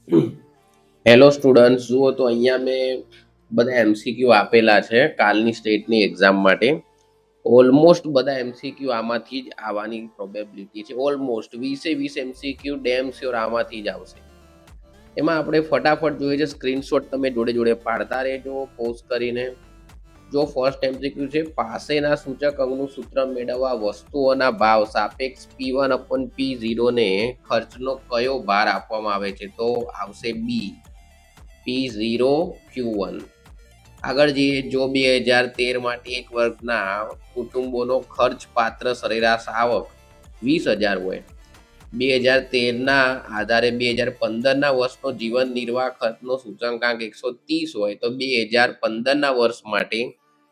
Hello students, જુઓ તો અહીંયા મેં બધા એમસીક્યુ આપેલા છે કાલની સ્ટેટની એક્ઝામ માટે. ઓલમોસ્ટ બધા એમસીક્યુ આમાંથી જ આવવાની પ્રોબેબિલિટી છે. ઓલમોસ્ટ 20 એમસીક્યુ ડેમ શ્યોર આમાંથી જ આવશે. એમાં આપણે ફટાફટ જોઈએ છે. સ્ક્રીનશોટ તમે જોડે જોડે પાડતા રહેજો પોઝ કરીને. જો ફર્સ્ટ એમસીક્યુ છે, પાસેના સૂચક અંકનું સૂત્ર મેળવવા વસ્તુઓના ભાવ સાપેક્ષ P1/P0 ને ખર્ચનો કયો ભાર આપવામાં આવે છે? તો આવશે બી, P0Q1. આગળ જઈએ, જો 2013 માટે એક વર્ગના કુટુંબોનો ખર્ચ પાત્ર સરેરાશ આવક 20,000 હોય, 2013ના આધારે 2015ના વર્ષનો જીવન નિર્વાહ ખર્ચનો સૂચકાંક 130 હોય, તો 2015ના વર્ષ માટે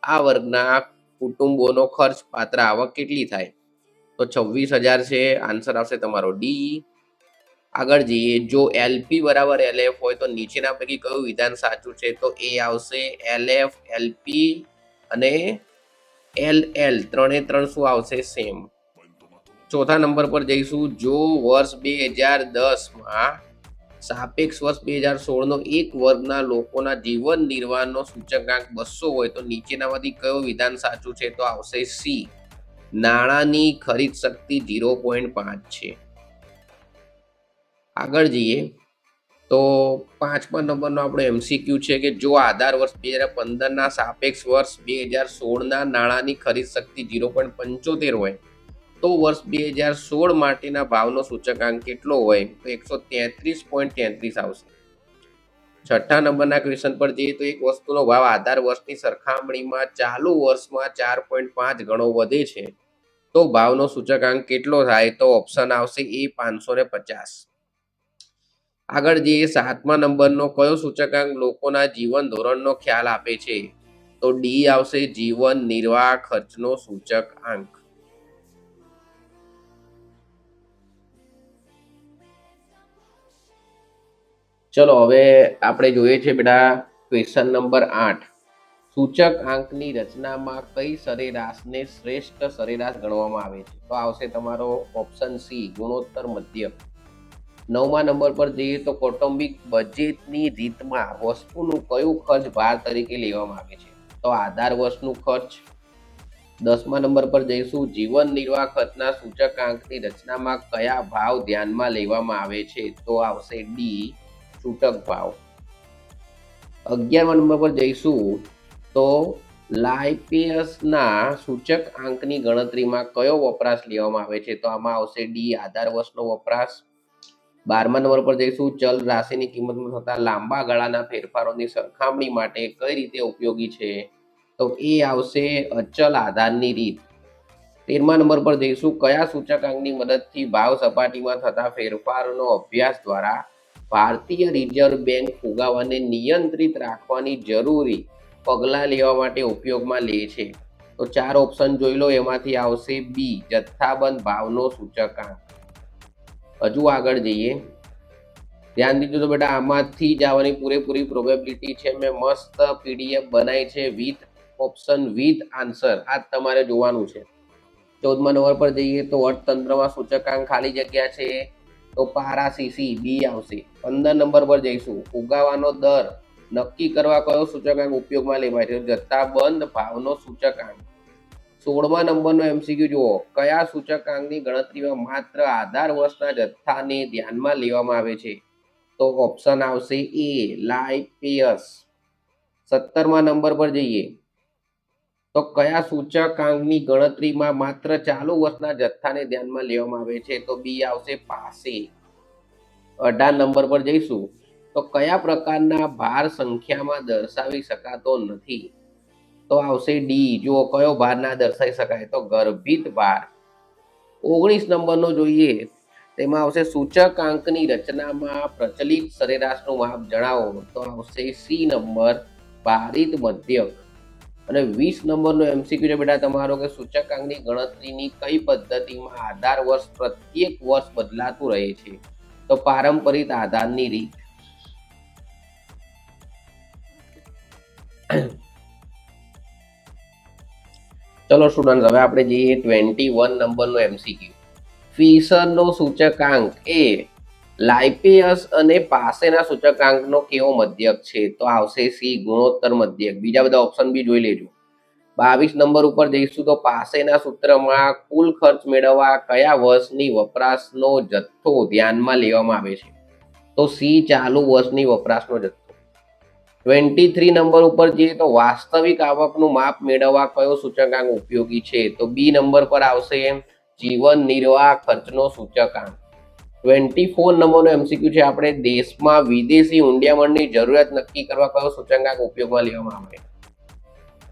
આ વર્ગના કુટુંબોનો ખર્ચ પાત્ર આવક કેટલી થાય? તો 26,000 છે. આન્સર આવશે તમારો ડી. આગળ જઈએ, જો એલપી બરાબર એલએફ હોય તો નીચેના પૈકી કયું વિધાન સાચું છે? તો એ આવશે એલએફ, એલપી અને એલએલ ત્રણે ત્રણ શું આવશે? સેમ. ચોથા નંબર પર જઈશું. જો વર્ષ 2010માં સાપેક્ષ વર્ષ 2016નો એક વર્ગના લોકોના જીવન નિર્વાહનો સૂચકાંક 200 હોય તો નીચેનામાંથી કયો વિધાન સાચું છે? તો આવશે સી, નાણાંની ખરીદ શક્તિ 0.5 છે. આગળ જઈએ તો પાંચમા નંબરનો આપણો એમસીક્યુ છે કે જો આધાર વર્ષ 2015ના સાપેક્ષ વર્ષ 2016ના નાણાંની ખરીદ શક્તિ 0.75 હોય તો વર્ષ 2016 માટેના ભાવનો સૂચકાંક કેટલો હોય? તો 133.33 આવશે. છઠ્ઠા નંબરના ક્વેશ્ચન પર જઈએ તો એક વસ્તુનો ભાવ આધાર વર્ષની સરખામણીમાં ચાલુ વર્ષમાં 4.5 ગણો વધે છે તો ભાવનો સૂચકાંક કેટલો થાય? તો ઓપ્શન આવશે એ, 550. આગળ જઈએ, સાતમા નંબરનો કયો સૂચકાંક લોકોના જીવન ધોરણનો ખ્યાલ આપે છે? તો ડી આવશે, જીવન નિર્વાહ ખર્ચનો સૂચકાંક. ચલો હવે આપણે જોઈએ છે બેટા ક્વેશ્ચન નંબર 8. સૂચકાંકની રચનામાં કઈ સરેરાશને શ્રેષ્ઠ સરેરાશ ગણવામાં આવે છે? તો આવશે તમારો ઓપ્શન સી, ગુણોત્તર મધ્યક. નવમા નંબર પર જઈએ તો કૌટુંબિક બજેટની રીતમાં વસ્તુનું કયું ખર્ચ ભાર તરીકે લેવામાં આવે છે? તો આધાર વર્ષનું ખર્ચ. 10મા નંબર પર જઈશું. જીવન નિર્વાહ ખર્ચના સૂચકાંકની રચનામાં કયા ભાવ ધ્યાનમાં લેવામાં આવે છે? તો આવશે ડી, છૂટક ભાવ. 11મા નંબર પર જઈશું તો લાઇપેસના સૂચકાંકની ગણતરીમાં કયો વપરાશ લેવામાં આવે છે? તો આમાં આવશે ડી, આધાર વર્ષનો વપરાશ. 12મા નંબર પર જઈશું. ચલ રાશિની કિંમતમાં થતા લાંબા ગાળાના ફેરફારોની સરખામણી માટે કઈ રીતે ઉપયોગી છે? તો એ આવશે અચલ આધારની રીત. 13મા નંબર પર જઈશું. કયા સૂચકાંકની મદદથી ભાવ સપાટીમાં થતા ફેરફારોનો અભ્યાસ દ્વારા ભારતીય રિઝર્વ બેંક ફુગાવાને નિયંત્રિત રાખવાની જરૂરી પગલાં લેવા માટે ઉપયોગમાં લે છે? તો 4 ઓપ્શન જોઈ લો. એમાંથી આવશે બી, જથ્થાબંધ ભાવનો સૂચકાંક. હજુ આગળ જઈએ, ધ્યાન દીધું તો બેટા આમાંથી જ આવવાની પૂરેપૂરી પ્રોબેબિલિટી છે. મેં મસ્ત પીડીએફ બનાવી છે વિથ ઓપ્શન વિથ આન્સર. આ તમારે જોવાનું છે. 14મા નંબર પર જઈએ તો અર્થતંત્રમાં સૂચકાંક ખાલી જગ્યા છે તો પારાસીસી, બી આવશે. 15 નંબર પર જઈશું. ફુગાવાનો દર નક્કી કરવા કયો સૂચકાંક ઉપયોગમાં લેવાય છે? જથ્થાબંધ ભાવનો સૂચકાંક. 16મા નંબરનો એમસીક્યુ જુઓ. કયા સૂચકાંકની ગણતરીમાં માત્ર આધાર વર્ષના જથ્થાને ધ્યાનમાં લેવામાં આવે છે? તો ઓપ્શન આવશે એ, લાઇપેસ. 17મા નંબર પર જઈએ તો કયા સૂચકાંકની ગણતરીમાં માત્ર ચાલુ વર્ષના જથ્થાને ધ્યાનમાં લેવામાં આવે છે? તો બી આવશે, પાસે. 18 નંબર પર જઈશું તો કયા પ્રકારના ભાર સંખ્યામાં દર્શાવી શકાતો નથી? તો આવશે ડી. જુઓ કયો ભાર ના દર્શાવી શકાય? તો ગર્ભિત ભાર. 19 નંબરનો જોઈએ, તેમાં આવશે સૂચકાંકની રચનામાં પ્રચલિત સરેરાશનું માપ જણાવો. તો આવશે સી નંબર, ભારિત મધ્યક. અને 20 નંબરનો એમસીક્યુ છે બેટા તમારો કે સૂચકાંકની ગણતરીની કઈ પદ્ધતિમાં આધાર વર્ષ પ્રત્યેક વર્ષ બદલાતું રહે છે? તો પારંપરિક આધારની રીત. ચલો સ્ટુડન્ટ, હવે આપણે જઈએ 21 નંબરનો એમસીક્યુ. ફિશરનો સૂચકાંક એ લાઇપેયસ અને પાસેના સૂચકાંકનો કેવો મધ્યક છે? તો આવશે સી, ગુણોત્તર મધ્યક. બીજા બધા ઓપ્શન બી જોઈ લેજો. 22 નંબર ઉપર જઈશું તો પાસેના સૂત્રમાં કુલ ખર્ચ મેળવવા કયા વર્ષની વપરાશનો જથ્થો ધ્યાનમાં લેવામાં આવે છે? તો સી, ચાલુ વર્ષની વપરાશનો જથ્થો. 23 નંબર ઉપર જઈએ તો વાસ્તવિક આવકનું માપ મેળવવા કયો સૂચકાંક ઉપયોગી છે? તો બી નંબર પર આવશે જીવન નિર્વાહ ખર્ચનો સૂચકાંક. 24 નંબરનો એમસીક્યુ છે આપણે, દેશમાં વિદેશી હૂંડિયામણની જરૂરિયાત નક્કી કરવા કયો સૂચકાંક ઉપયોગમાં લેવામાં આવે?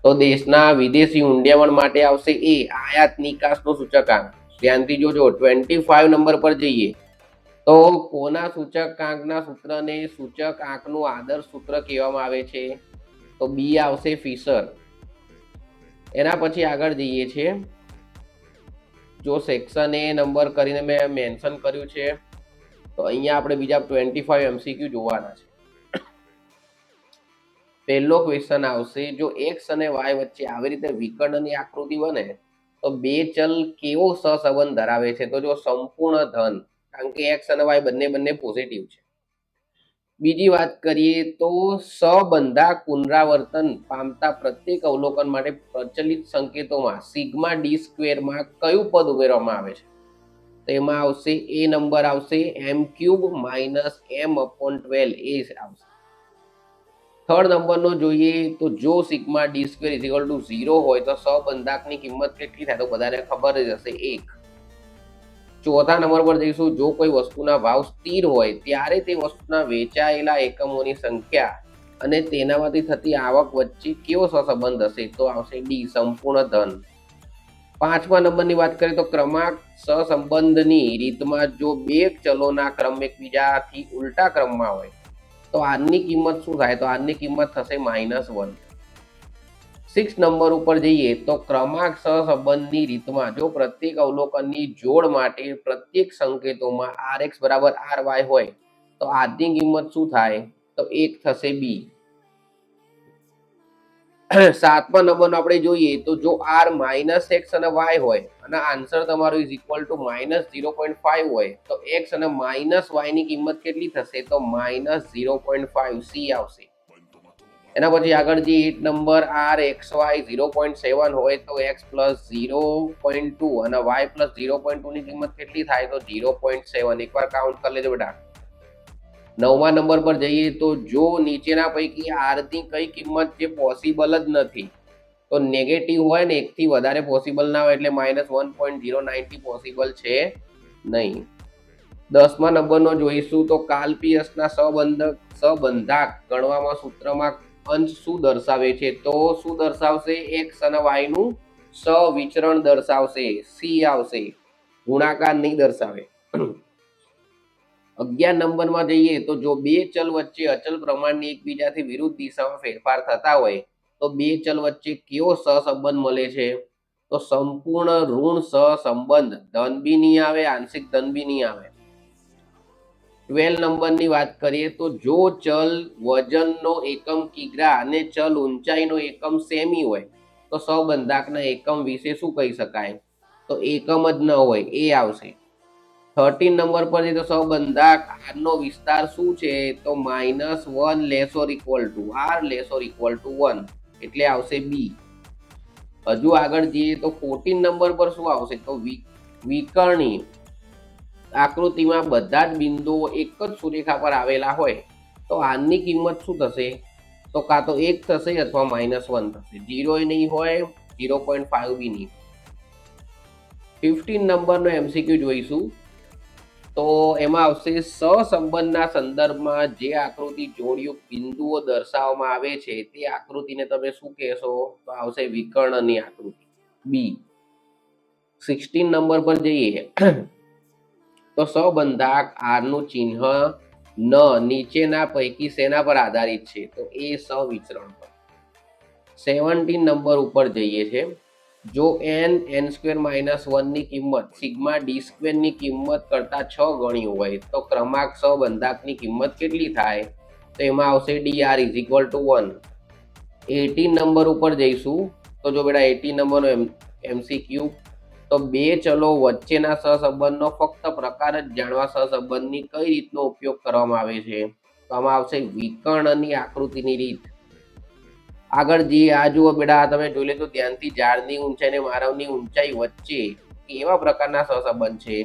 તો દેશના વિદેશી હૂંડિયામણ માટે આવશે એ, આયાત નિકાસનો સૂચકાંક. ધ્યાનથી જોજો. 25 નંબર પર જઈએ તો કોના સૂચકાંકના સૂત્રને સૂચકાંકનું આદર્શ સૂત્ર કહેવામાં આવે છે? તો બી આવશે, ફિશર. એના પછી આગળ જઈએ છે. જો સેક્શન એ નંબર કરીને મેં મેન્શન કર્યું છે તો અહીંયા આપણે બીજા 25 એમસીક્યુ જોવાના છે. પહેલો ક્વેશ્ચન આવશે, જો એક્સ અને વાય વચ્ચે આવી રીતે વિકર્ણની આકૃતિ બને તો બે ચલ કેવો સહસંબંધ ધરાવે છે? તો જો સંપૂર્ણ ધન, કારણ કે એક્સ અને વાય બંને પોઝિટિવ છે. બીજી વાત કરીએ તો સબંધા પુનરાવર્તન પામતા પ્રત્યેક અવલોકન માટે પ્રચલિત સંકેતોમાં સિગ્મા ડી સ્ક્વેરમાં કયું પદ ઉમેરવામાં આવે છે? તો એમાં આવશે એ નંબર આવશે m³ - m/12 એ આવશે. થર્ડ નંબરનો જોઈએ તો જો સિગ્મા ડી સ્ક્વેર ઇઝ 0 હોય તો સબંધાકની કિંમત કેટલી થાય? તો બધાને ખબર જ હશે, 1. ચોથા નંબર પર જઈશું, જો કોઈ વસ્તુના ભાવ સ્થિર હોય ત્યારે તે વસ્તુના વેચાયેલા એકમોની સંખ્યા અને તેનામાંથી થતી આવક વચ્ચે કેવો સહસંબંધ હશે? તો આવશે ડી, સંપૂર્ણ ધન. પાંચમા નંબરની વાત કરીએ તો ક્રમાંક સહસંબંધની રીતમાં જો બે ચલોના ક્રમ એકબીજાથી ઉલટા ક્રમમાં હોય તો આરની કિંમત શું થાય? તો આરની કિંમત થશે -1. 6 નંબર ઉપર જઈએ તો ક્રમાંક સહસંબંધની રીતમાં જો પ્રત્યેક અવલોકનની જોડ માટે પ્રત્યેક સંકેતોમાં rx = ry હોય તો આરની કિંમત શું થાય? તો 1 થશે, બી. 7મા નંબરનો આપણે જોઈએ તો જો r -x અને y હોય અને આન્સર તમારો ઇઝ ઇક્વલ ટુ -0.5 હોય તો x અને -y ની કિંમત કેટલી થશે? તો -0.5, સી આવશે. એના પછી આગળ જે 8 નંબર rxy 0.7 હોય તો x + 0.2 અને y + 0.2 ની કિંમત કેટલી થાય? તો 0.7. એકવાર કાઉન્ટ કરી લેજો બેટા. 9મા નંબર પર જઈએ તો જો નીચેના પૈકી r ની કઈ કિંમત જે પોસિબલ જ નથી, તો નેગેટિવ હોય ને, એકથી વધારે પોસિબલ ના હોય એટલે -1.090 પોસિબલ છે નહીં. 10મા નંબરનો જોઈશું તો કાલ્પિયસના સબંધાક ગણવામાં સૂત્રમાં અંશ શું દર્શાવે છે? તો શું દર્શાવશે? x અને y નું સવિચરણ દર્શાવશે, સી આવશે. ગુણાકાર નહીં દર્શાવે. 11 નંબરમાં જઈએ તો જો બે ચલ વચ્ચે અચલ પ્રમાણની એકબીજાથી વિરુદ્ધ દિશામાં ફેરફાર થતા હોય તો બે ચલ વચ્ચે કેવો સહસંબંધ મળે છે? તો સંપૂર્ણ ઋણ સહસંબંધ. ધન બી નહીં આવે, આંશિક ધન બી નહીં આવે. 12 નંબરની વાત કરીએ તો જો ચલ વજનનો એકમ કિગ્રા અને ચલ ઊંચાઈનો એકમ સેમી હોય તો સબંધાકના એકમ વિશે શું કહી શકાય? તો એકમ જ ન હોય, એ આવશે. 13 નંબર પર છે તો સબંધાક r નો વિસ્તાર શું છે? તો -1 ≤ r ≤ 1 એટલે આવશે બી. હજુ આગળ જઈએ તો 14 નંબર પર શું આવશે? તો વિકર્ણી આકૃતિમાં બધા જ બિંદુઓ એક જ સુરેખા પર આવેલા હોય તો આરની કિંમત શું થશે? તો કાં તો 1 થશે અથવા -1 થશે. 0 નહીં હોય, 0.5 બી નહીં. 15 નંબરનો એમસીક્યુ જોઈશું તો એમાં આવશે સહસંબંધના સંદર્ભમાં જે આકૃતિ જોડયુક્ત બિંદુઓ દર્શાવવામાં આવે છે તે આકૃતિને તમે શું કહેશો? તો આવશે વિકર્ણની આકૃતિ, બી. 16 નંબર પર જઈએ તો સબંધાક r નું ચિહ્ન ન નીચેના પૈકી શેના પર આધારિત છે? તો એ સવિચરણ પર. 17 નંબર ઉપર જઈએ છે, જો n² - 1 ની કિંમત સિગ્મા ડી સ્ક્વેરની કિંમત કરતા 6 ગણી હોય તો ક્રમાંક સબંધાકની કિંમત કેટલી થાય? તો એમાં આવશે dr = 1. 18 નંબર ઉપર જઈશું તો જો બેટા 18 નંબરનો એમસીક્યુ, તો બે ચલો વચ્ચેના સહસંબંધનો ફક્ત પ્રકાર જ જાણવા સહસંબંધની કઈ રીતનો ઉપયોગ કરવામાં આવે છે? તો આમાં આવશે વિકર્ણની આકૃતિની રીત. આગળ જે આ જુઓ બેટા, આ તમે જોઈ લેજો ધ્યાનથી. ઝાડની ઊંચાઈ અને માનવની ઊંચાઈ વચ્ચે કેવા પ્રકારના સહસંબંધ છે?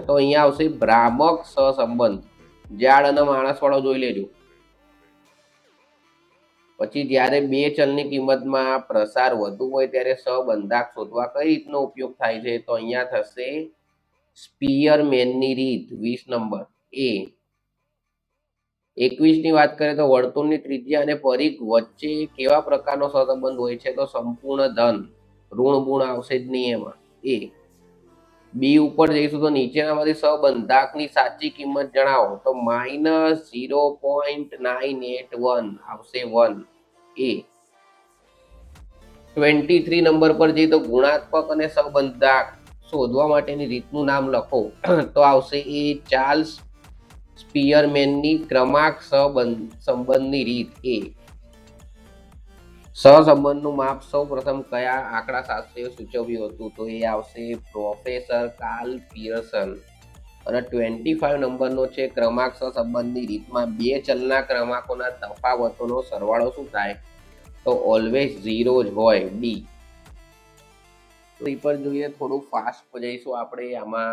તો અહીંયા આવશે ભ્રામક સહસંબંધ. ઝાડ અને માણસ વાળો જોઈ લેજો. પછી જ્યારે બે ચલની કિંમતમાં પ્રસાર વધુ હોય ત્યારે સહબંધાક શોધવા કઈ રીતનો ઉપયોગ થાય છે? તો અહીંયા થશે સ્પીયરમેનની રીત. 20 નંબર એ. 21ની વાત કરીએ તો વર્તુળની ત્રિજ્યા અને પરિઘ વચ્ચે કેવા પ્રકારનો સહસંબંધ હોય છે? તો સંપૂર્ણ ધન. ઋણ ગુણ આવશે જ નહીં એમાં. એ. બી ઉપર જઈશું તો નીચેનામાંથી સહબંધાકની સાચી કિંમત જણાવો. તો -0.981 આવશે 1. એ. 23 નંબર પર જઈએ તો ગુણાત્મક અને સહબંધાક શોધવા માટેની રીતનું નામ લખો. તો આવશે એ ચાર્લ્સ સ્પીયરમેનની ક્રમાંક સંબંધની રીત. એ. સહસંબંધનું માપ સૌ પ્રથમ કયા આંકડા શાસ્ત્રીએ સૂચવ્યું હતું? તો એ આવશે પ્રોફેસર કાર્લ પિયર્સન. અને 25 નંબરનો છે ક્રમાંક સહસંબંધની રીતમાં બે ચલના ક્રમાંકોના તફાવતોનો સરવાળો શું થાય? તો ઓલવેઝ 0 જ હોય. ડી. પર જોઈએ થોડું ફાસ્ટ જઈશું આપણે. આમાં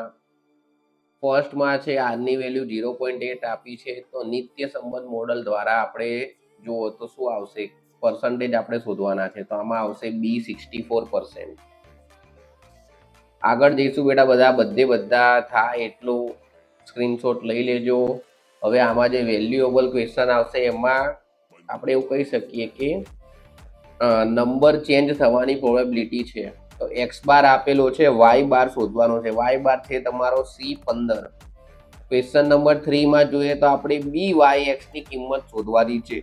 ફર્સ્ટમાં છે આરની વેલ્યુ 0.8 આપી છે. તો નિત્ય સંબંધ મોડલ દ્વારા આપણે જુઓ તો શું આવશે? પર્સન્ટેજ આપણે શોધવાના છે. તો આમાં આવશે બી 64%. આગળ જઈશું બેટા. બધા થાય એટલું સ્ક્રીનશોટ લઈ લેજો. હવે આમાં જે વેલ્યુએબલ ક્વેશ્ચન આવશે એમાં આપણે એવું કહી શકીએ કે નંબર ચેન્જ થવાની પ્રોબેબિલિટી છે. તો એક્સ બાર આપેલો છે, વાય બાર શોધવાનો છે. વાય બાર છે તમારો C15. ક્વેશ્ચન નંબર 3માં જોઈએ તો આપણે બી વાય એક્સની કિંમત શોધવાની છે.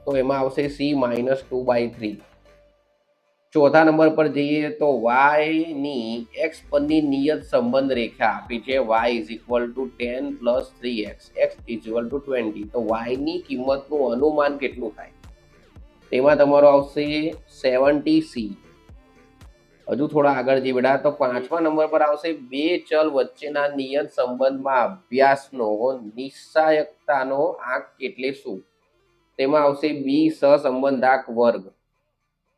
તો એમાં આવશે C-2/3. ચોથા નંબર પર જઈએ તો y ની x પરની નિયત સંબંધ રેખા આપી છે. y = 10 + 3x, x = 20. તો y ની કિંમતનું અનુમાન કેટલું થાય? તેમાં તમારો આવશે 70C. હજુ થોડા આગળ જઈએ બેટા. તો પાંચમા નંબર પર આવશે બે ચલ વચ્ચેના નિયત સંબંધમાં અભ્યાસનો નિશ્ચાયકતાનો આંક એટલે શું? તેમાં આવશે બી સહસંબંધાક વર્ગ.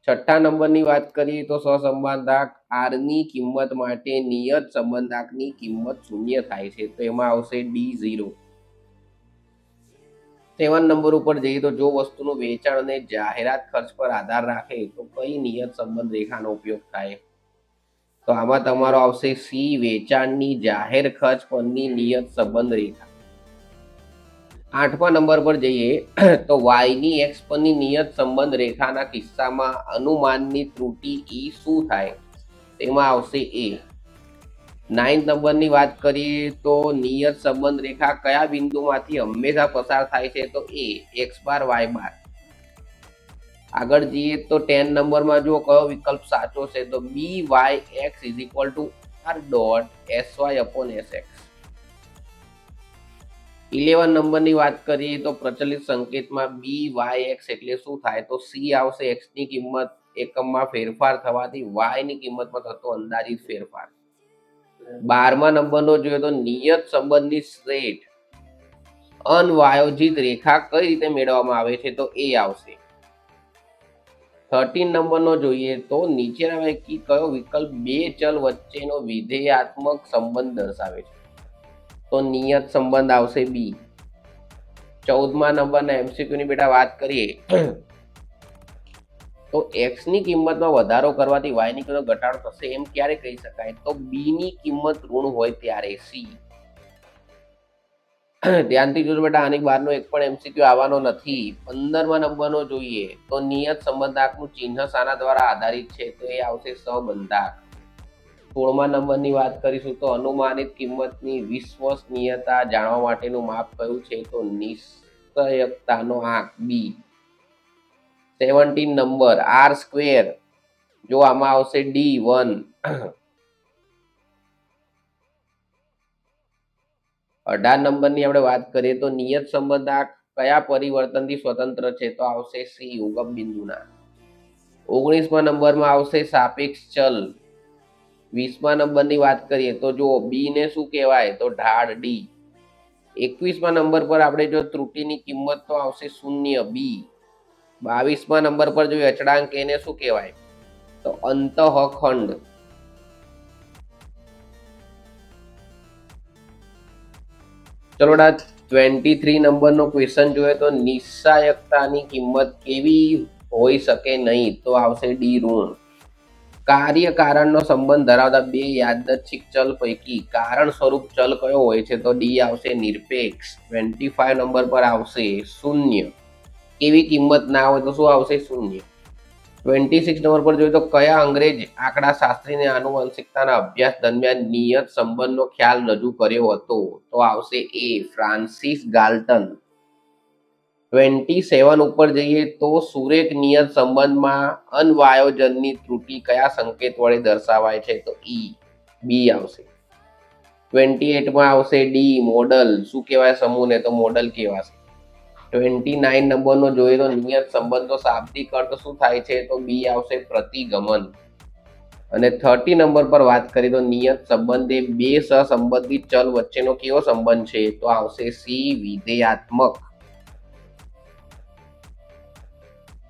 છઠ્ઠા નંબરની વાત કરીએ તો સહસંબંધાક આરની કિંમત માટે નિયત સંબંધાકની કિંમત 0 થાય છે. તો એમાં આવશે D0. 7 નંબર ઉપર જઈએ તો જો વસ્તુનું વેચાણ અને જાહેરાત ખર્ચ પર આધાર રાખે તો કઈ નિયત સંબંધ રેખાનો ઉપયોગ થાય? તો આમાં તમારો આવશે સી વેચાણની જાહેર ખર્ચ પરની નિયત સંબંધ રેખા. 8મા નંબર પર જઈએ તો વાયની એક્સ પરની નિયત સંબંધ રેખાના કિસ્સામાં અનુમાનની ત્રુટિ ઈ શું થાય? તેમાં આવશે એ. 9th નંબરની વાત કરીએ તો નિયત સંબંધ રેખા કયા બિંદુમાંથી હંમેશા પસાર થાય છે? તો એ એક્સ બાર વાય બાર. આગળ જઈએ તો 10 નંબરમાં જો કયો વિકલ્પ સાચો છે? તો બી વાય એક્સ = r.sy/sx. 11 નંબરની વાત કરીએ તો પ્રચલિત સંકેતમાં બી વાય એક્સ એટલે શું થાય? તો સી આવશે એક્સની કિંમત એકમમાં ફેરફાર થવાથી વાયની કિંમતમાં થતો અંદાજિત ફેરફાર. 12મા નંબરનો જોઈએ તો નિયત સંબંધની શ્રેષ્ઠ અનવાયોજિત રેખા કઈ રીતે મેળવવામાં આવે છે? તો એ આવશે. 13 નંબરનો જોઈએ તો નીચેના પૈકી કયો વિકલ્પ બે ચલ વચ્ચેનો વિધેયાત્મક સંબંધ દર્શાવે છે? તો નિયત સંબંધ આવશે બી. 14મા નંબરના એમસીક્યુની બેટા વાત કરીએ તો એક્સ ની કિંમતમાં વધારો કરવાથી વાય ની કિંમત ઘટાડો થશે એમ ક્યારે કહી શકાય? તો બી ની કિંમત ઋણ હોય ત્યારે. સી. ધ્યાનથી જોજો બેટા, આની બહારનો એક પણ એમસીક્યુ આવવાનો નથી. 15મા નંબરનો જોઈએ તો નિયત સંબંધાકનું ચિહ્ન શાના દ્વારા આધારિત છે? તો એ આવશે સહબંધાક. 16મા નંબરની વાત કરીશું તો અનુમાનિત કિંમતની વિશ્વસનીયતા જાણવા માટેનું માપ કયું છે? તો નિશ્ચયકતાનો આંક. બી. 17 નંબર R². જો આમાં આવશે D1. 18 નંબરની આપણે વાત કરીએ તો નિયત સંબંધાક કયા પરિવર્તનથી સ્વતંત્ર છે? તો આવશે સી ઉગમ બિંદુના. 19મા નંબરમાં આવશે સાપેક્ષ ચલ. 20મા નંબરની વાત કરીએ તો જો બી ને શું કહેવાય તો ઢાળ ડી. 21મા નંબર પર આપણે જો ત્રુટિની કિંમત તો આવશે શૂન્ય બી. 22મા નંબર પર જો અચળાંક એને શું કહેવાય તો અંતઃખંડ. ચલો 23 નંબરનો ક્વેશ્ચન જોઈએ તો નિશ્ચાયકતાની કિંમત કેવી હોઈ શકે નહીં તો આવશે ડી ઋણ. કાર્ય કારણનો સંબંધ ધરાવતા બે યાદચ્છિક ચલ પૈકી કારણ સ્વરૂપ ચલ કયો હોય છે તો ડી આવશે નિરપેક્ષ. 25 નંબર પર આવશે શૂન્ય. કેવી કિંમત ના હોય તો શું આવશે શૂન્ય. 26 નંબર પર જોઈએ તો કયા અંગ્રેજ આંકડાશાસ્ત્રીને આનુવંશિકતાના અભ્યાસ દરમિયાન નિયત સંબંધનો ખ્યાલ રજૂ કર્યો હતો તો આવશે એ ફ્રાન્સિસ ગાલ્ટન. 27 ઉપર જઈએ તો સુરેખ નિયત સંબંધમાં અનવાયોજનની ત્રુટિ કયા સંકેત વડે દર્શાવાય છે તો ઈ બી આવશે. 28માં આવશે ડી મોડલ. શું કહેવાય સમૂહને તો મોડલ કહેવાશે. 29 નંબરનો જોઈએ તો નિયત સંબંધનો શાબ્દિક અર્થ શું થાય છે તો બી આવશે પ્રતિગમન. અને 30 નંબર પર વાત કરીએ તો નિયત સંબંધ એ બે સહસંબંધિત ચલ વચ્ચેનો કેવો સંબંધ છે તો આવશે સી વિધેયાત્મક.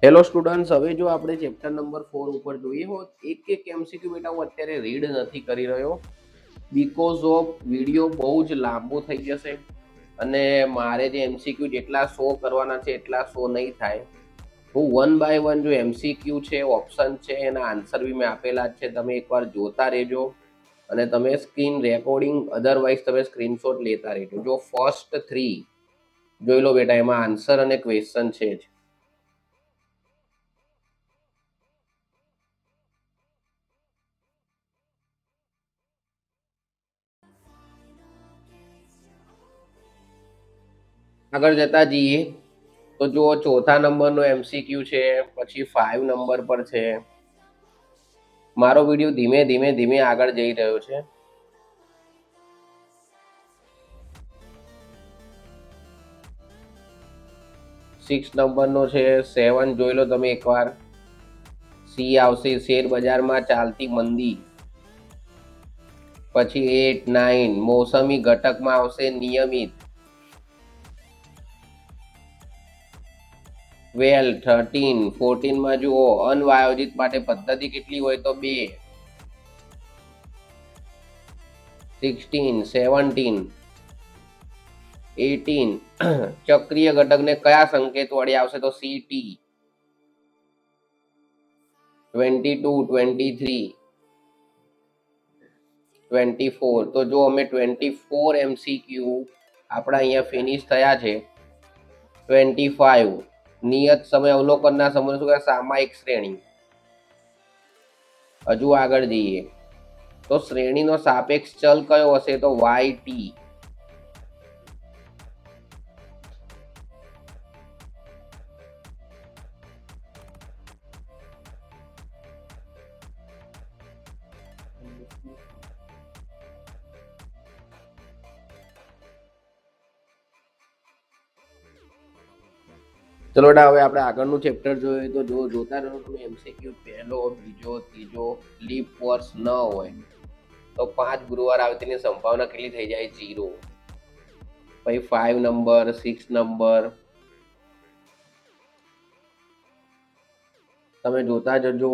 હેલો સ્ટુડન્ટ્સ, હવે જો આપણે ચેપ્ટર નંબર 4 ઉપર જોઈએ હોત એક એમસીક્યુ બેટા હું અત્યારે રીડ નથી કરી રહ્યો બીકોઝ ઓફ વિડીયો બહુ જ લાંબો થઈ જશે અને મારે જે એમસીક્યુ જેટલા શો કરવાના છે એટલા શો નહીં થાય. હું 1 બાય 1 જો એમસીક્યુ છે ઓપ્શન છે એના આન્સર બી મેં આપેલા જ છે, તમે એકવાર જોતા રહેજો અને તમે સ્ક્રીન રેકોર્ડિંગ અધરવાઇઝ તમે સ્ક્રીનશોટ લેતા રહેજો. જો ફર્સ્ટ 3 જોઈ લો બેટા, એમાં આન્સર અને ક્વેશ્ચન છે જ. આગળ જતા જઈએ તો જો ચોથા નંબરનો એમસીક્યુ છે, પછી 5 નંબર પર છે. મારો વિડીયો ધીમે ધીમે ધીમે આગળ જઈ રહ્યો છે. સિક્સ નંબરનો છે 7 જોઈ લો તમે એકવાર. સી આવશે શેર બજારમાં ચાલતી મંદી. પછી 8 9 મોસમી ઘટકમાં આવશે નિયમિત. 12 13 14માં જુઓ અનવાયોજિત માટે પદ્ધતિ કેટલી હોય તો 2. 16 17 18 ચક્રીય ઘટકને કયા સંકેત વડે આવશે તો સી ટી. 22 23 24 તો જો અમે 24 એમસીક્યુ આપણા અહીંયા ફિનિશ થયા છે. 25 નિયત સમય અવલોકનના સંબંધ શું કહેવાય સામાયિક શ્રેણી. હજુ આગળ જઈએ તો શ્રેણીનો સાપેક્ષ ચલ કયો હશે તો વાય ટી. ચલો હવે આપણે આગળનું ચેપ્ટર જોઈએ તો જો જોતા રહો તમે એમસીક્યુ પહેલો બીજો ત્રીજો લીપ વર્ષ ન હોય તો 5 ગુરુવાર આવે તેની સંભાવના કેટલી થઈ જાય 0. પછી 5 નંબર 6 નંબર તમે જોતા જજો.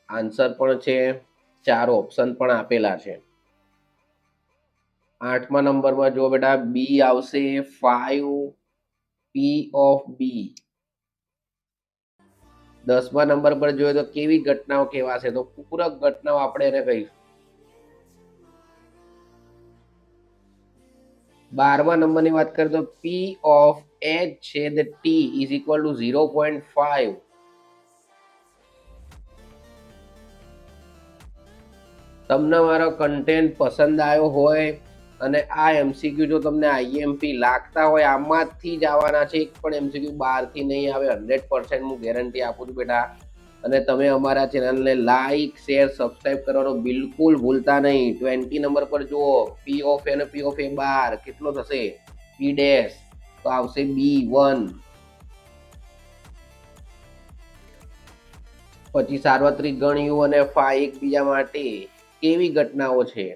આન્સર પણ છે, 4 ઓપ્શન પણ આપેલા છે. 8મા નંબરમાં જો બેટા બી આવશે 5 પી ઓફ બી. 10મા નંબર પર જોઈએ તો કેવી ઘટનાઓ કહેવાશે તો પૂરક ઘટનાઓ આપણે એને કહીશું. 12મા નંબરની વાત કરીએ તો પી ઓફ એચ છેદ ટી ઇઝ ઇક્વલ ટુ 0.5. તમને મારો કન્ટેન્ટ પસંદ આવ્યો હોય અને આ એમસીક્યુ જો તમને આઈએમપી લાગતા હોય આમાંથી જ આવવાના છે, એક પણ એમસીક્યુ બહારથી નહીં આવે. 100% હું ગેરંટી આપું છું બેટા. અને તમે અમારા ચેનલને લાઈક શેર સબસ્ક્રાઈબ કરવાનો બિલકુલ ભૂલતા નહીં. 20 નંબર પર જુઓ પી ઓફ એ અને પી ઓફ એ બાર કેટલો થશે પી ડેશ તો આવશે B1. પછી સાર્વત્રિક ગણ યુ અને ફાઈ એકબીજા માટે કેવી ઘટનાઓ છે?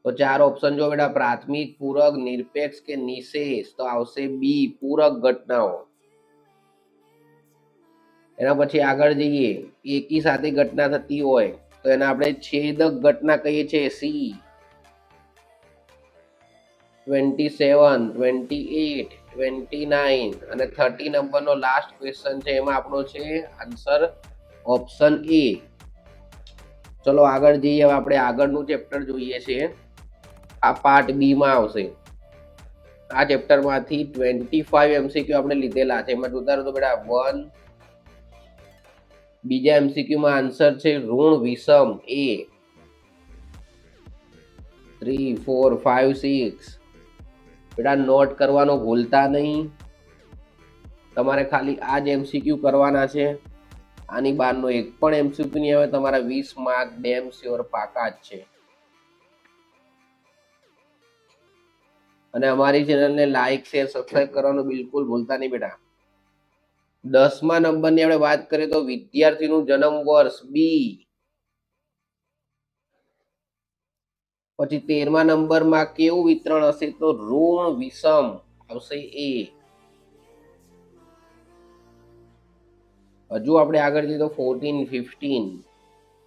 તો ચાર ઓપ્શન જો બેટા, પ્રાથમિક, પૂરક, નિરપેક્ષ કે નિશેષ. તો આવશે બી, પૂરક ઘટનાઓ. એના પછી આગળ જઈએ, એકી સાથે ઘટના થતી હોય તો એને આપણે છેદક ઘટના કહીએ છીએ, સી. 27, 28, 29 અને 30 નંબરનો લાસ્ટ ક્વેશ્ચન છે, એમાં આપણો છે આન્સર ઓપ્શન એ. ચલો આગળ જઈએ. હવે આપણે આગળનું ચેપ્ટર જોઈએ છે, આ પાર્ટ બી માં આવશે. આ ચેપ્ટર માંથી 25 MCQ આપણે લીધેલા છે. એમાં જોતા રહો તો બેટા 1. બીજા MCQ માં આન્સર છે ઋણ વિષમ, એ. 3, 4, 5, 6. બેટા નોટ કરવાનો ભૂલતા નહીં. તમારે ખાલી આ જ MCQ કરવાના છે. આની બહારનો એક પણ MCQ નહીં આવે. તમારા 20 માર્ક ડેમ શ્યોર પાકા જ છે. અને અમારી ચેનલને લાઈક, શેર, સબસ્ક્રાઇબ કરવાનું બિલકુલ ભૂલતા નહીં બેટા. 10મા નંબરની આપણે વાત કરીએ તો વિદ્યાર્થીનું જન્મ વર્ષ, બી. પછી 13મા નંબરમાં કેવું વિતરણ હશે? તો ઋણ વિષમ આવશે, એ. હજુ આપણે આગળ જઈએ તો 14, 15.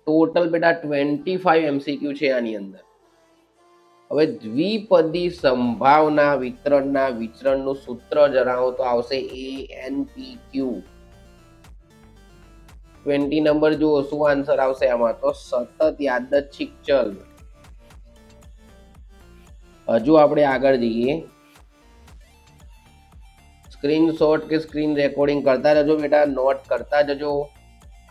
ટોટલ બેટા 25 MCQ છે આની અંદર. હવે દ્વિપદી સંભાવના વિતરણના વિચરણનું સૂત્ર જણાવો. તો આવશે ANPQ. 20 નંબર જુઓ, શું આન્સર આવશે આમાં? તો સતત યાદચ્છિક ચલ. હજુ આપણે આગળ જઈએ. સ્ક્રીનશોટ કે સ્ક્રીન રેકોર્ડિંગ કરતા જજો બેટા, નોટ કરતા જજો.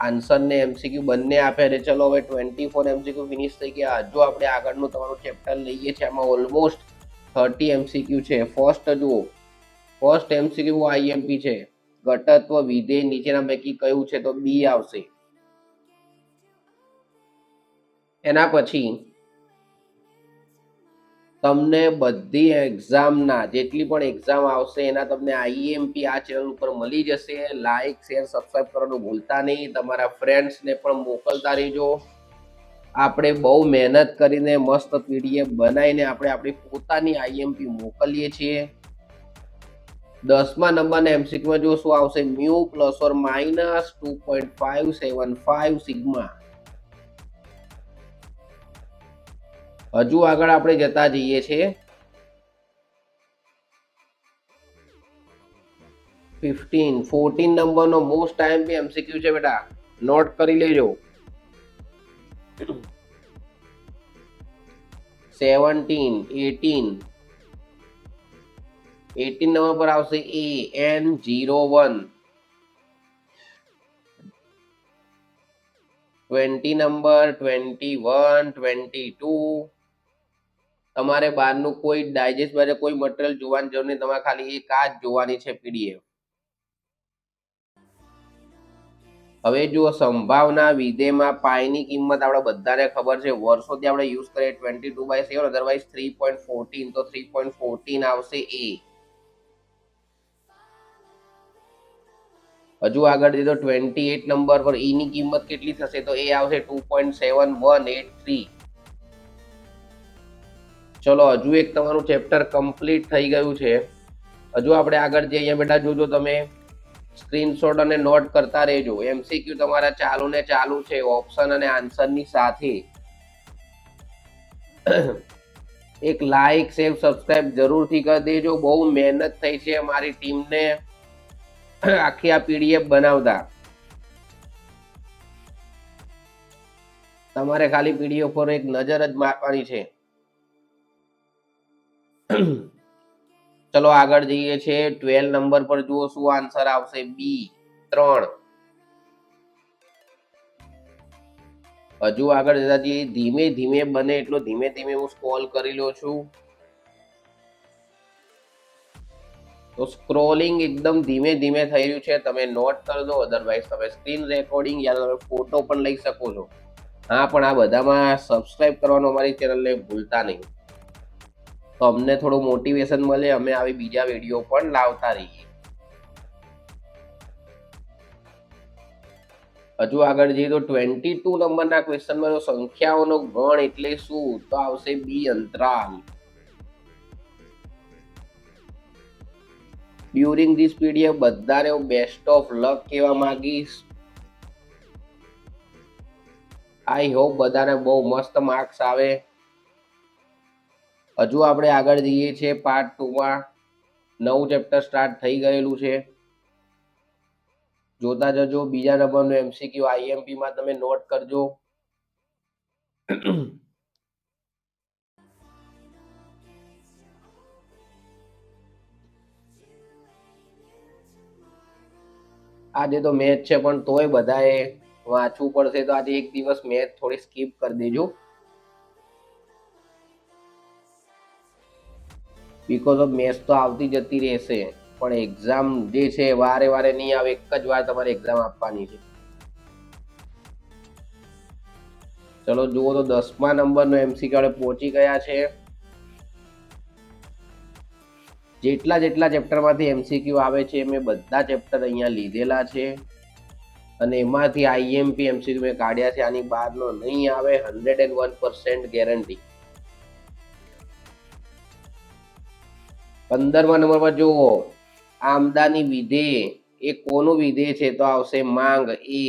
આન્સર ને MCQ બંને આપ્યા છે. ચલો હવે 24 MCQ ફિનિશ થઈ ગયા. હજુ આપણે આગળનું તમારું ચેપ્ટર લઈએ છીએ. આમાં ઓલમોસ્ટ 30 MCQ છે. ફર્સ્ટ જુઓ, ફર્સ્ટ MCQ IMP છે. ઘટત્વ વિધેય નીચેના પૈકી કયું છે? તો બી આવશે. એના પછી તમને બધી એક્ઝામના જેટલી પણ એક્ઝામ આવશે એના તમને IMP આ ચેનલ ઉપર મળી જશે. લાઈક, શેર, સબસ્ક્રાઇબ કરવાનું ભૂલતા નહીં. તમારા ફ્રેન્ડ્સને પણ મોકલતા રહેજો. આપણે બહુ મહેનત કરીને મસ્ત PDF બનાવીને આપણે આપણી પોતાની IMP મોકલીએ છીએ. 10મા નંબરના MCQમાં જો શું આવશે? Mu plus or minus 2.575 sigma. હજુ આગળ આપણે જતા જઈએ છીએ. 15, 14 નંબરનો મોસ્ટ IMP MCQ છે બેટા, નોટ કરી લેજો. 17, 18. 18 નંબર પર આવશે AN01. 20 નંબર, 21, 22. તમારે બહારનું કોઈ ડાયજેસ્ટ બાજુ કોઈ મટીરિયલ જોવાની જરૂર નહીં. તમારે ખાલી એક આ જ જોવાની છે PDF. હવે જુઓ, સંભાવના વિધેયમાં પાઈની કિંમત આપણે બધાને ખબર છે, વર્ષોથી આપણે યુઝ કરીએ 22/7, અધરવાઇઝ 3.14. તો 3.14 આવશે, એ. હજુ આગળ જઈએ તો 28 નંબર પર ની કિંમત કેટલી થશે? તો એ આવશે 2.7183. ચલો હજુ એક તમારું ચેપ્ટર કમ્પ્લીટ થઈ ગયું છે. હજુ આપણે આગળ જઈએ. અહીંયા બેટા જોજો, તમે સ્ક્રીનશોટ અને નોટ કરતા રહેજો. MCQ તમારા ચાલુ ને ચાલુ છે, ઓપ્શન અને આન્સરની સાથે. એક લાઈક, શેર, સબસ્ક્રાઇબ જરૂરથી કરી દેજો. બહુ મહેનત થઈ છે મારી ટીમને આખી આ PDF બનાવતા. તમારે ખાલી PDF પર એક નજર જ મારવાની છે. ચલો આગળ જઈએ છે. 12 નંબર પર જુઓ શું આન્સર આવશે? બી, 3. હજુ આગળ જતા જઈએ. ધીમે ધીમે બને એટલો ધીમે ધીમે હું સ્ક્રોલ કરી લઉં છું. તો સ્ક્રોલિંગ એકદમ ધીમે ધીમે થઈ રહ્યું છે. તમે નોટ કરી દો, અધરવાઇઝ તમે સ્ક્રીન રેકોર્ડિંગ યા તમે ફોટો પણ લઈ શકો છો. હા, પણ આ બધામાં સબસ્ક્રાઇબ કરવાનું અમારી ચેનલને ભૂલતા નહીં. તો અમને થોડું મોટિવેશન મળે, અમે આવી બીજા વિડીયો પણ લાવતા રહીએ. હજુ આગળ જઈએ તો 22 નંબરના ક્વેશ્ચનમાં સંખ્યાઓનો ગણ એટલે શું, તો આવશે બી અંતરાલ. ડ્યુરિંગ ધીસ પીડીએફ બધાને હું બેસ્ટ ઓફ લક કહેવા માંગીશ. આઈ હોપ બધાને બહુ મસ્ત માર્ક્સ આવે. હજુ આપણે આગળ જઈએ છીએ પાર્ટ 2 માં. નવું ચેપ્ટર સ્ટાર્ટ થઈ ગયેલું છે, જોતા જજો. બીજા નંબરનું એમસીક્યુ આઈએમપી માં તમે નોટ કરજો. આજે તો મેચ છે પણ તોય બધાએ વાંચવું પડશે, તો આજે એક દિવસ મેચ થોડી સ્કીપ કરી દેજો, બીકોઝ ઓફ મેચ તો આવતી જતી રહેશે, પણ એક્ઝામ જે છે વારે વારે નહીં આવે, એક જ વાર તમારે એક્ઝામ આપવાની છે. ચલો જુઓ તો 10મા નંબરનો એમસીક્યુ આપણે પહોંચી ગયા છે. જેટલા જેટલા ચેપ્ટરમાંથી એમસીક્યુ આવે છે મેં બધા ચેપ્ટર અહીંયા લીધેલા છે, અને એમાંથી આઈએમપી એમસીક્યુ મેં કાઢ્યા છે. આની બહારનો નહીં આવે, 101% ગેરંટી. 15મા નંબર પર જુઓ, આમદાની વિધેય એ કોનું વિધેય છે, તો આવશે માંગ એ.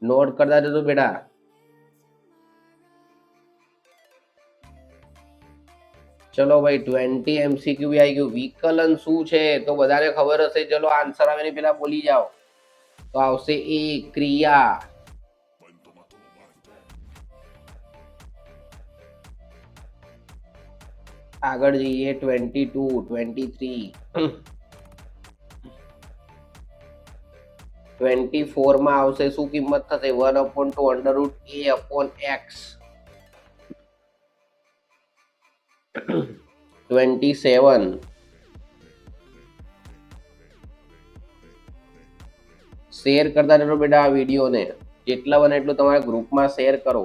નોટ કરતા જજો બેટા. ચલો ભાઈ 20 એમસીક્યુ બી આવી ગયું. વિકલન શું છે તો બધાને ખબર હશે, ચલો આન્સર આવે ને પેલા બોલી જાઓ, તો આવશે એ ક્રિયા. આગળ જઈએ 22, 23, 24 માં આવશે શું કિંમત થશે, 1/2 √a/x. 27 શેર કરતા જજો બેટા આ વિડીયોને, જેટલા બને એટલું તમારા ગ્રુપમાં શેર કરો.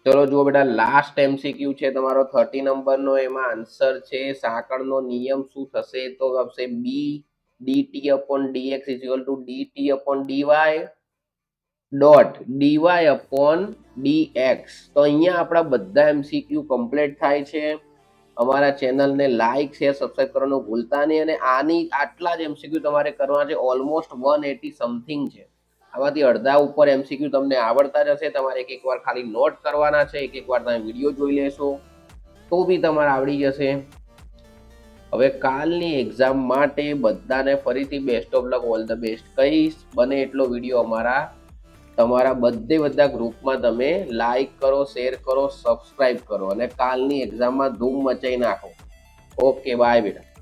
ચલો જુઓ બેટા, લાસ્ટ એમસીક્યુ છે તમારો 30 નંબરનો. એમાં આન્સર છે સાંકળનો નિયમ શું થશે, તો આવશે બી dt/dx dt/dy dy/dx. તો અહીંયા આપણા બધા એમસીક્યુ કમ્પ્લીટ થાય છે. અમારા ચેનલને લાઈક શેર સબસ્ક્રાઇબ કરવાનું ભૂલતા નહીં, અને આટલા જ એમસીક્યુ તમારે કરવા છે. ઓલમોસ્ટ 180 સમથિંગ છે. આમાંથી અડધા ઉપર એમસીક્યુ તમને આવડતા જ હશે, તમારે એક વાર ખાલી નોટ કરવાના છે, એક વાર તમે વિડીયો જોઈ લેશો તો બી તમારે આવડી જશે. હવે કાલની એક્ઝામ માટે બધાને ફરીથી best of luck, all the best કહીશ. બને એટલો વિડીયો તમારા બધા ગ્રુપમાં તમે લાઈક કરો, શેર કરો, સબસ્ક્રાઇબ કરો, અને કાલની એક્ઝામમાં ધૂમ મચાઈ નાખો. ઓકે બાય બેટા.